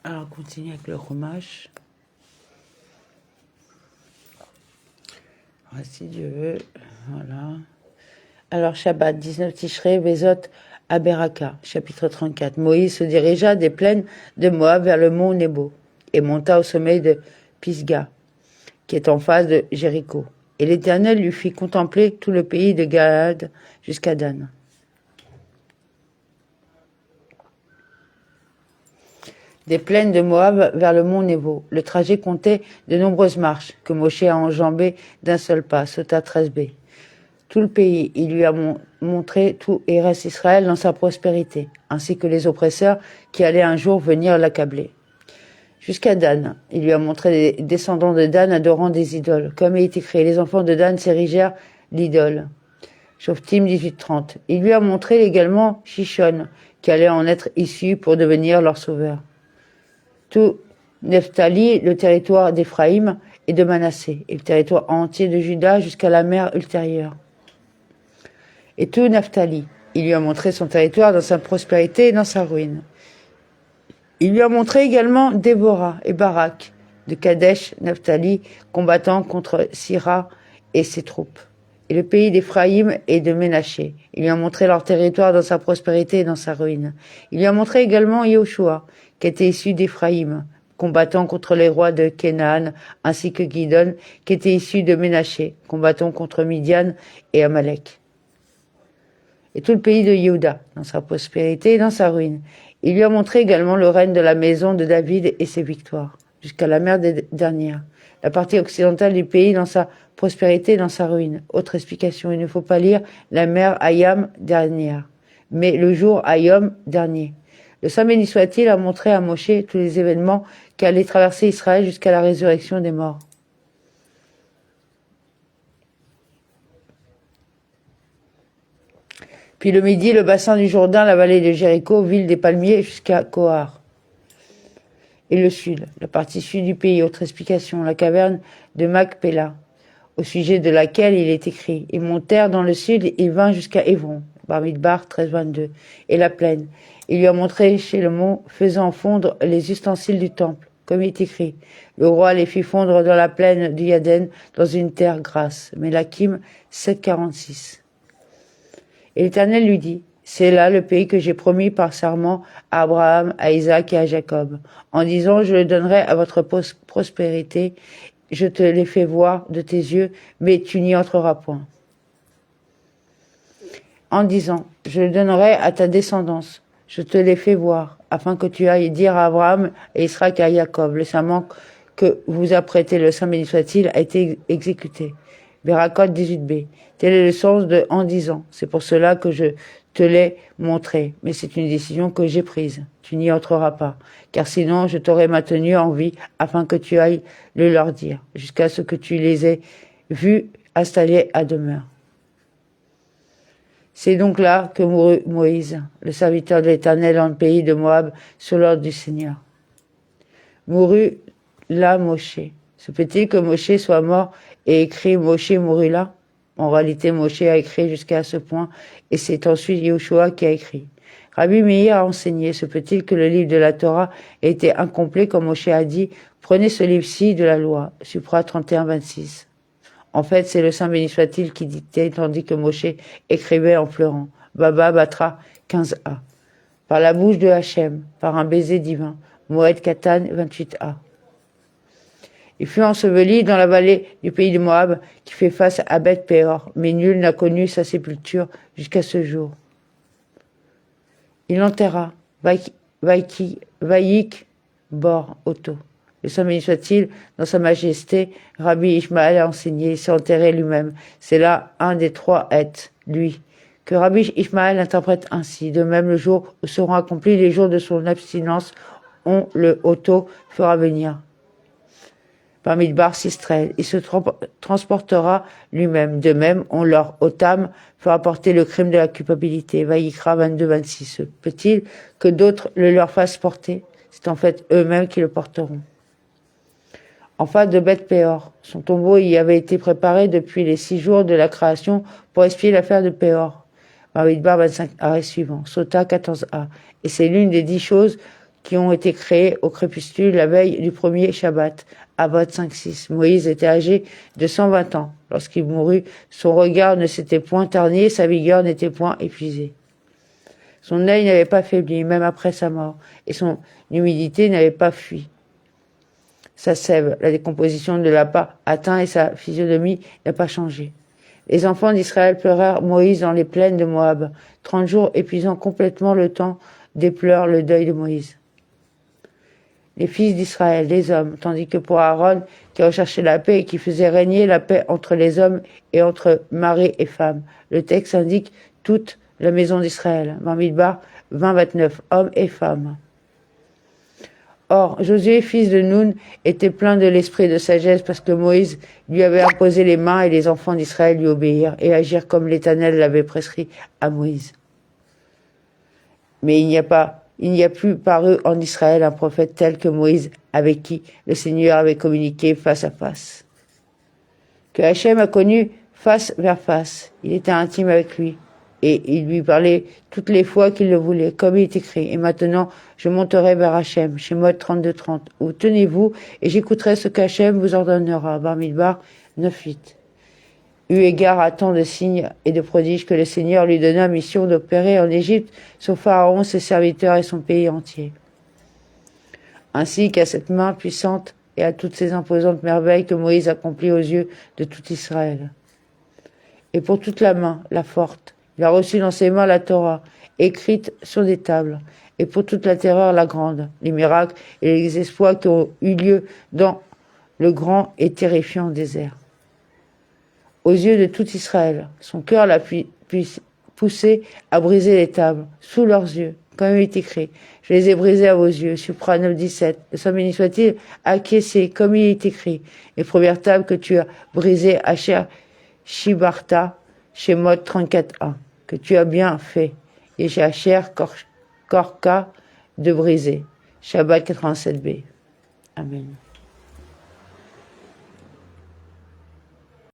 Alors, on continue avec le Chumash. Si Dieu veut, voilà. Alors, Shabbat, 19 Tishrei, Vezot, Aberaka, chapitre 34. Moïse se dirigea des plaines de Moab vers le mont Nebo et monta au sommet de Pisga, qui est en face de Jéricho. Et l'Éternel lui fit contempler tout le pays de Galaad jusqu'à Dan. Des plaines de Moab vers le mont Nebo. Le trajet comptait de nombreuses marches que Moshe a enjambées d'un seul pas, Sota 13b. Tout le pays, il lui a montré tout Eretz Israël dans sa prospérité, ainsi que les oppresseurs qui allaient un jour venir l'accabler. Jusqu'à Dan, il lui a montré les descendants de Dan adorant des idoles. Comme il est écrit, les enfants de Dan s'érigèrent l'idole. Shoftim 18:30. Il lui a montré également Shishon, qui allait en être issu pour devenir leur sauveur. Tout Nephtali, le territoire d'Éphraïm et de Manassé, et le territoire entier de Juda jusqu'à la mer ultérieure. Et tout Nephtali, il lui a montré son territoire dans sa prospérité et dans sa ruine. Il lui a montré également Déborah et Barak, de Kadesh, Nephtali, combattant contre Sira et ses troupes, et le pays d'Éphraïm et de Ménaché. Il lui a montré leur territoire dans sa prospérité et dans sa ruine. Il lui a montré également Yoshua, qui était issu d'Éphraïm, combattant contre les rois de Canaan, ainsi que Gidon, qui était issu de Ménaché, combattant contre Midian et Amalek. Et tout le pays de Yehuda, dans sa prospérité et dans sa ruine. Il lui a montré également le règne de la maison de David et ses victoires, jusqu'à la mer dernière. La partie occidentale du pays dans sa prospérité et dans sa ruine. Autre explication, il ne faut pas lire la mer Hayam dernière, mais le jour Hayom dernier. Le Saint béni soit-il a montré à Moshe tous les événements qui allaient traverser Israël jusqu'à la résurrection des morts. Puis le midi, le bassin du Jourdain, la vallée de Jéricho, ville des palmiers, jusqu'à Kohar. Et le sud, la partie sud du pays, autre explication, la caverne de Macpéla, au sujet de laquelle il est écrit. Ils montèrent dans le sud, il vint jusqu'à Évron, Bamidbar 13-22, et la plaine. Il lui a montré chez le mont, faisant fondre les ustensiles du temple, comme il est écrit. Le roi les fit fondre dans la plaine du Yaden, dans une terre grasse. Mélakim 7,46. Et l'Éternel lui dit, c'est là le pays que j'ai promis par serment à Abraham, à Isaac et à Jacob, en disant, je le donnerai à votre prospérité, je te l'ai fait voir de tes yeux, mais tu n'y entreras point. En disant, je le donnerai à ta descendance, je te l'ai fait voir, afin que tu ailles dire à Abraham, à Israël et à Jacob, le serment que vous apprêtez, le Saint béni soit-il, a été exécuté. Berakot 18b. Tel est le sens de « en disant ». C'est pour cela que je te l'ai montré. Mais c'est une décision que j'ai prise. Tu n'y entreras pas. Car sinon, je t'aurais maintenu en vie afin que tu ailles le leur dire, jusqu'à ce que tu les aies vus installés à demeure. C'est donc là que mourut Moïse, le serviteur de l'Éternel dans le pays de Moab, sur l'ordre du Seigneur. Mourut là Moshe. Se peut-il que Moshe soit mort et écrit Moshe mourut là? En réalité, Moshe a écrit jusqu'à ce point, et c'est ensuite Yoshua qui a écrit. Rabbi Meir a enseigné, se peut-il que le livre de la Torah ait été incomplet comme Moshe a dit, prenez ce livre-ci de la loi, Supra 31-26. En fait, c'est le Saint béni soit-il qui dictait, tandis que Moshe écrivait en pleurant. Baba Batra 15a. Par la bouche de Hachem, par un baiser divin. Moed Katan 28a. Il fut enseveli dans la vallée du pays de Moab qui fait face à Beth Péor, mais nul n'a connu sa sépulture jusqu'à ce jour. Il l'enterra, Vaïk Bor Otto. Le Saint béni soit-il, dans sa majesté, Rabbi Ishmael a enseigné, il s'est enterré lui-même. C'est là un des trois êtres, lui, que Rabbi Ishmael interprète ainsi. De même, le jour où seront accomplis les jours de son abstinence, on le Otto fera venir. Bamidbar 6-13, il se transportera lui-même. De même, on leur Otam fera porter le crime de la culpabilité. Vaïkra 22-26. Peut-il que d'autres le leur fassent porter? C'est en fait eux-mêmes qui le porteront. En face de Beth Péor, son tombeau y avait été préparé depuis les 6 jours de la création pour expier l'affaire de Péor. Bamidbar 25 arrêt suivant. Sota 14a. Et c'est l'une des 10 choses qui ont été créés au crépuscule la veille du premier Shabbat, Avot 5.6. Moïse était âgé de 120 ans. Lorsqu'il mourut, son regard ne s'était point terni, sa vigueur n'était point épuisée. Son œil n'avait pas faibli, même après sa mort, et son humidité n'avait pas fui. Sa sève, la décomposition ne l'a pas atteint et sa physionomie n'a pas changé. Les enfants d'Israël pleurèrent Moïse dans les plaines de Moab, 30 jours épuisant complètement le temps des pleurs, le deuil de Moïse. Les fils d'Israël, les hommes, tandis que pour Aaron, qui recherchait la paix et qui faisait régner la paix entre les hommes et entre mari et femme, le texte indique toute la maison d'Israël. Bamidbar 20-29, hommes et femmes. Or, Josué, fils de Nun, était plein de l'esprit de sagesse parce que Moïse lui avait imposé les mains et les enfants d'Israël lui obéirent et agirent comme l'Éternel l'avait prescrit à Moïse. Mais il n'y a plus paru en Israël un prophète tel que Moïse, avec qui le Seigneur avait communiqué face à face. Que Hachem a connu face vers face. Il était intime avec lui. Et il lui parlait toutes les fois qu'il le voulait, comme il est écrit. Et maintenant, je monterai vers Hachem, Shemot 32-30, où tenez-vous, et j'écouterai ce qu'Hachem vous ordonnera. Bamidbar 9-8. Eu égard à tant de signes et de prodiges que le Seigneur lui donna mission d'opérer en Égypte sur Pharaon, ses serviteurs et son pays entier. Ainsi qu'à cette main puissante et à toutes ces imposantes merveilles que Moïse accomplit aux yeux de tout Israël. Et pour toute la main, la forte, il a reçu dans ses mains la Torah, écrite sur des tables, et pour toute la terreur la grande, les miracles et les exploits qui ont eu lieu dans le grand et terrifiant désert. Aux yeux de tout Israël, son cœur l'a poussé à briser les tables, sous leurs yeux, comme il est écrit. Je les ai brisées à vos yeux. Supra 9-17. Le Saint béni soit-il acquiescé, comme il est écrit. Les premières tables que tu as brisées, Asher Shibarta, Shemot 34a, que tu as bien fait. Et chez Asher Korka de briser. Shabbat 87b. Amen.